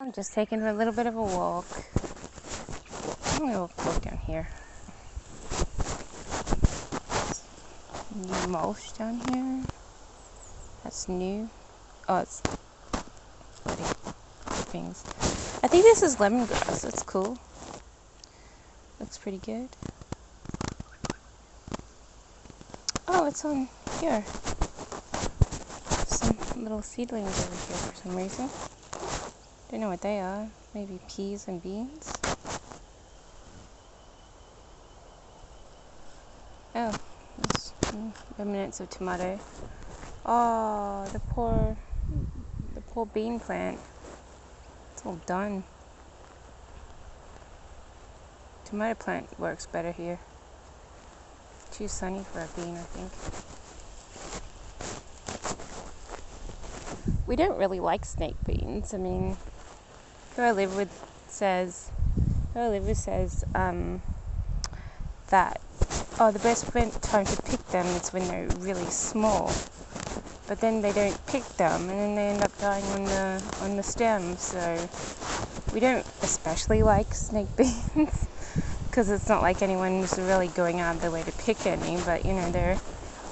I'm just taking a little bit of a walk. I'm gonna walk down here. New mulch down here. That's new. Oh, it's bloody things. I think this is lemongrass. That's cool. Looks pretty good. Oh, it's on here. Some little seedlings over here for some reason. Don't know what they are. Maybe peas and beans. Oh, there's remnants of tomato. Oh, the poor bean plant. It's all done. Tomato plant works better here. Too sunny for a bean, I think. We don't really like snake beans. I mean, who I live with says that the best time to pick them is when they're really small. But then they don't pick them, and then they end up dying on the stem. So we don't especially like snake beans because it's not like anyone's really going out of their way to pick any. But they're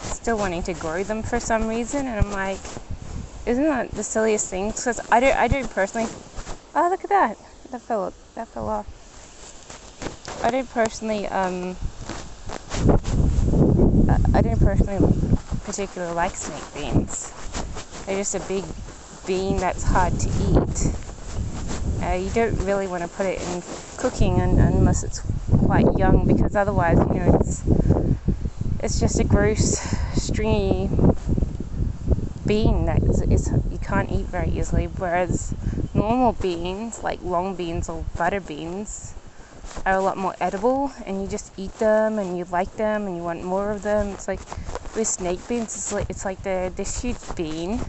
still wanting to grow them for some reason, and I'm like, isn't that the silliest thing? Because I don't personally. Oh, look at that! That fell off. I don't personally particularly like snake beans. They're just a big bean that's hard to eat. You don't really want to put it in cooking unless it's quite young, because otherwise, it's just a gross, stringy bean that you can't eat very easily. Whereas normal beans, like long beans or butter beans, are a lot more edible, and you just eat them and you like them and you want more of them. It's like with snake beans, it's like this huge bean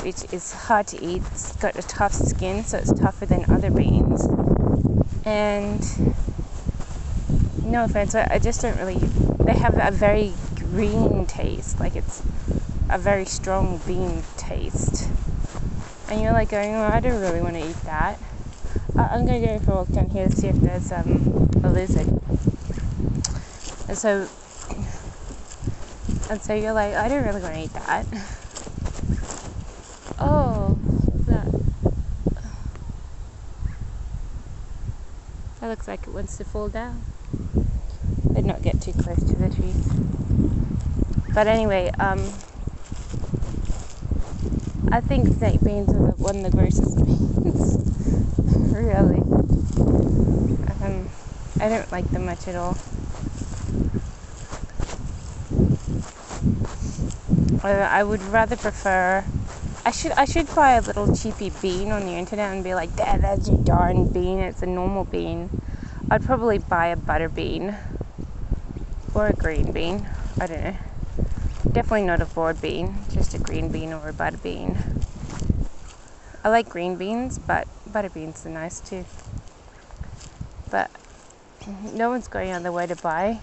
which is hard to eat. It's got a tough skin, so it's tougher than other beans, and no offense, I just don't really. They have a very green taste, like it's a very strong bean taste, and you're like going, I don't really want to eat that. I'm going to go for a walk down here to see if there's a lizard. And so you're like, I don't really want to eat that. Oh, that looks like it wants to fall down. Did not get too close to the tree. But anyway, I think snake beans are one of the grossest beans. Really. I don't like them much at all. I would rather prefer. I should buy a little cheapy bean on the internet and be like, that's your darn bean. It's a normal bean. I'd probably buy a butter bean or a green bean. I don't know. Definitely not a board bean. Just a green bean or a butter bean. I like green beans, but butter beans are nice too. But no one's going out of their way to buy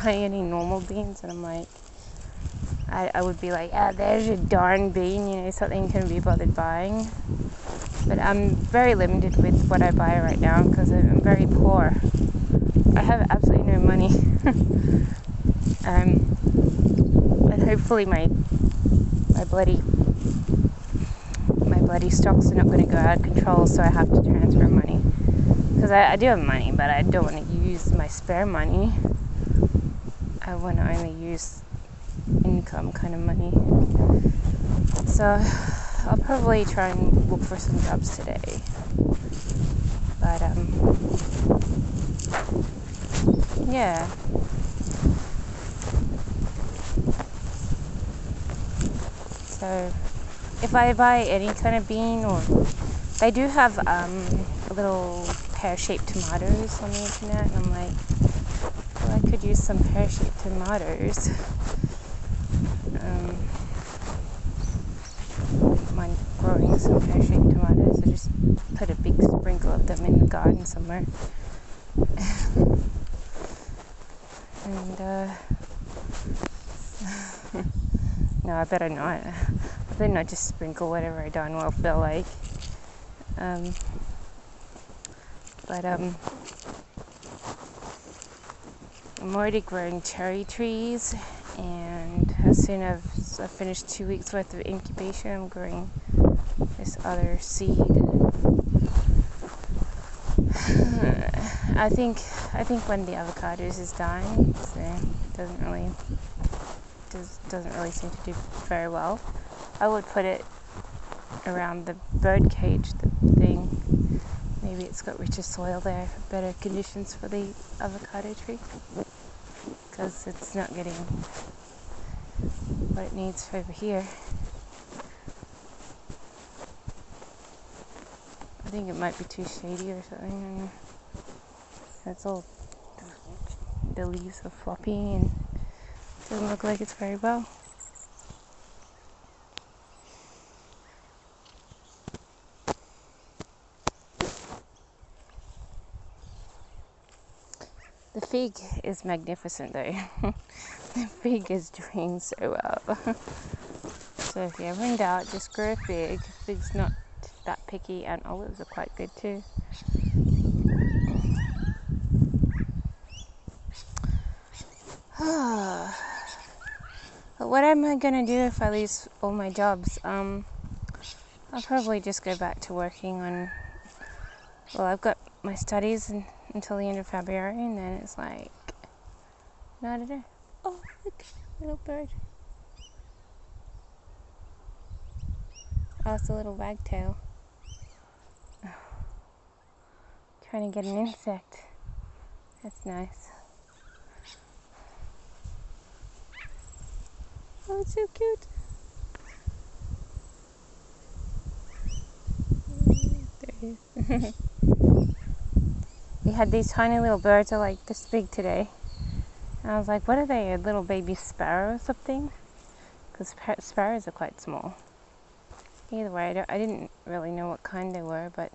any normal beans, and I'm like, I would be like, there's your darn bean, something you can be bothered buying. But I'm very limited with what I buy right now because I'm very poor. I have absolutely no money. And hopefully my bloody stocks are not going to go out of control, so I have to transfer money. Because I do have money, but I don't want to use my spare money. I want to only use income kind of money. So I'll probably try and look for some jobs today. But yeah. So if I buy any kind of bean, or they do have little pear-shaped tomatoes on the internet, and I'm like, I could use some pear-shaped tomatoes. Mind growing some pear-shaped tomatoes. I just put a big sprinkle of them in the garden somewhere. And no, I better not. I better not just sprinkle whatever I darn well feel like. But I'm already growing cherry trees, and as soon as I finish 2 weeks worth of incubation, I'm growing this other seed. I think when the avocados is dying, so it doesn't really seem to do very well. I would put it around the bird cage, the thing. Maybe it's got richer soil there, better conditions for the avocado tree, because it's not getting what it needs over here. I think it might be too shady or something. That's all. The leaves are floppy and it doesn't look like it's very well. The fig is magnificent though. The fig is doing so well. So if you're ever in doubt, just grow a fig. Fig's not that picky, and olives are quite good too. But what am I gonna do if I lose all my jobs? I'll probably just go back to working on. Well, I've got my studies until the end of February, and then it's like, no, I don't know. Oh, look, little bird. Oh, it's a little wagtail. Oh, trying to get an insect. That's nice. Oh, it's so cute. There he is. We had these tiny little birds are like this big today. And I was like, what are they, a little baby sparrow or something? Because sparrows are quite small. Either way, I didn't really know what kind they were, but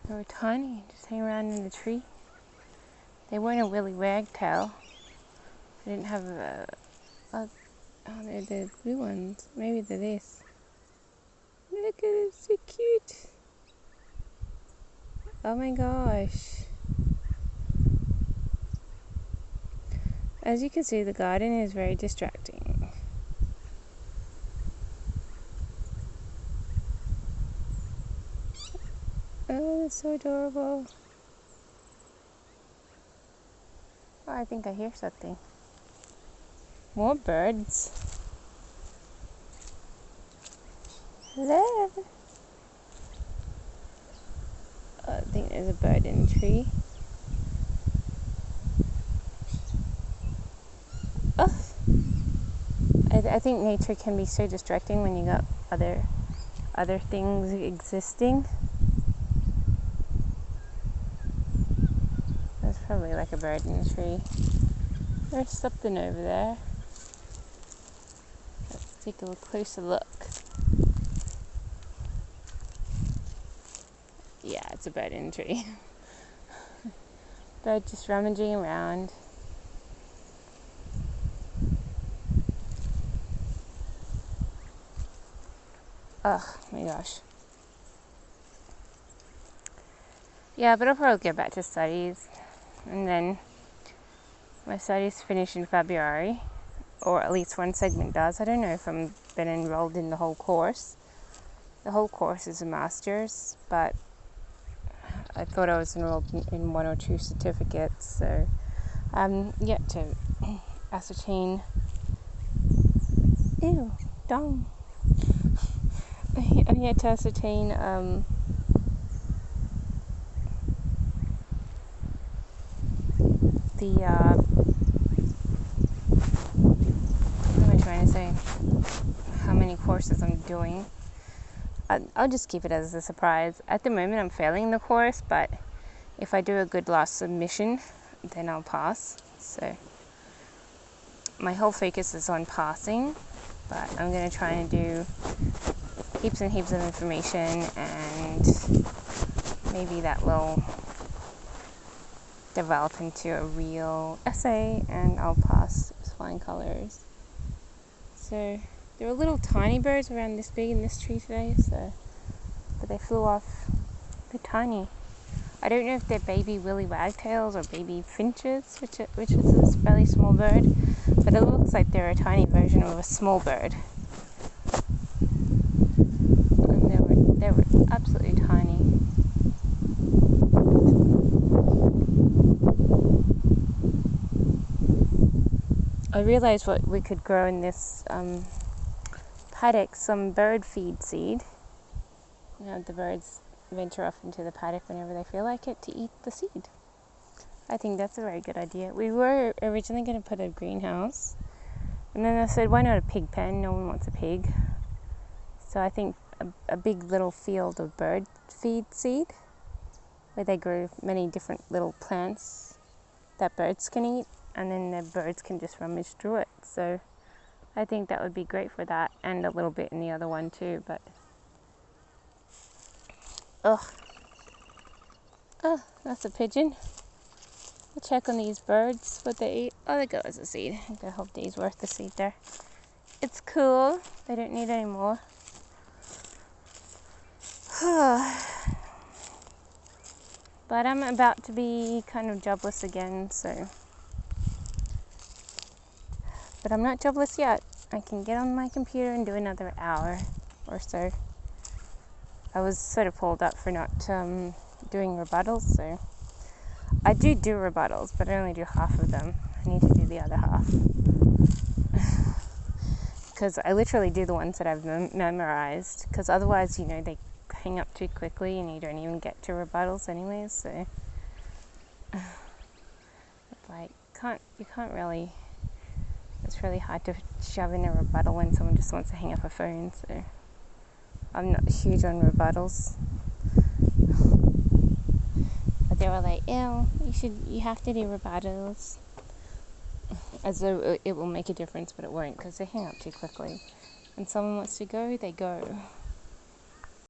they were tiny, just hanging around in the tree. They weren't a willy wagtail. They didn't have oh, they're the blue ones. Maybe they're this. Look at it, so cute. Oh my gosh. As you can see, the garden is very distracting. Oh, that's so adorable. Oh, I think I hear something. More birds. Hello. Oh, I think there's a bird in the tree. Oh. I think nature can be so distracting when you got other things existing. There's probably like a bird in the tree. There's something over there. Let's take a closer look. Yeah, it's a bird in the tree. Bird just rummaging around. Oh my gosh. Yeah, but I'll probably get back to studies. And then my studies finish in February. Or at least one segment does. I don't know if I'm been enrolled in the whole course. The whole course is a master's, but I thought I was enrolled in one or two certificates, so I'm yet to ascertain. Ew, dong. I'm yet to ascertain what am I trying to say? How many courses I'm doing. I'll just keep it as a surprise. At the moment, I'm failing the course, but if I do a good last submission, then I'll pass. So my whole focus is on passing, but I'm going to try and do heaps and heaps of information, and maybe that will develop into a real essay, and I'll pass with flying colors. So there were little tiny birds around this big in this tree today, so but they flew off. They're tiny. I don't know if they're baby willy wagtails or baby finches, which is this fairly small bird, but it looks like they're a tiny version of a small bird. And they were absolutely tiny. I realized what we could grow in this paddock, some bird feed seed. You know, the birds venture off into the paddock whenever they feel like it to eat the seed. I think that's a very good idea. We were originally going to put a greenhouse, and then I said, why not a pig pen? No one wants a pig. So I think a big little field of bird feed seed, where they grow many different little plants that birds can eat, and then the birds can just rummage through it. So I think that would be great for that, and a little bit in the other one too, but oh, that's a pigeon. We'll check on these birds, what they eat. Oh, there goes a seed. I think a whole day's worth of seed there. It's cool. They don't need any more. But I'm about to be kind of jobless again, so. But I'm not jobless yet. I can get on my computer and do another hour or so. I was sort of pulled up for not doing rebuttals, so. I do rebuttals, but I only do half of them. I need to do the other half. Because I literally do the ones that I've memorized. Because otherwise, you know, they hang up too quickly and you don't even get to rebuttals anyways. So, like, you can't really. It's really hard to shove in a rebuttal when someone just wants to hang up a phone. So, I'm not huge on rebuttals. But they were like, ew, you have to do rebuttals. As though it will make a difference, but it won't, because they hang up too quickly. When someone wants to go, they go.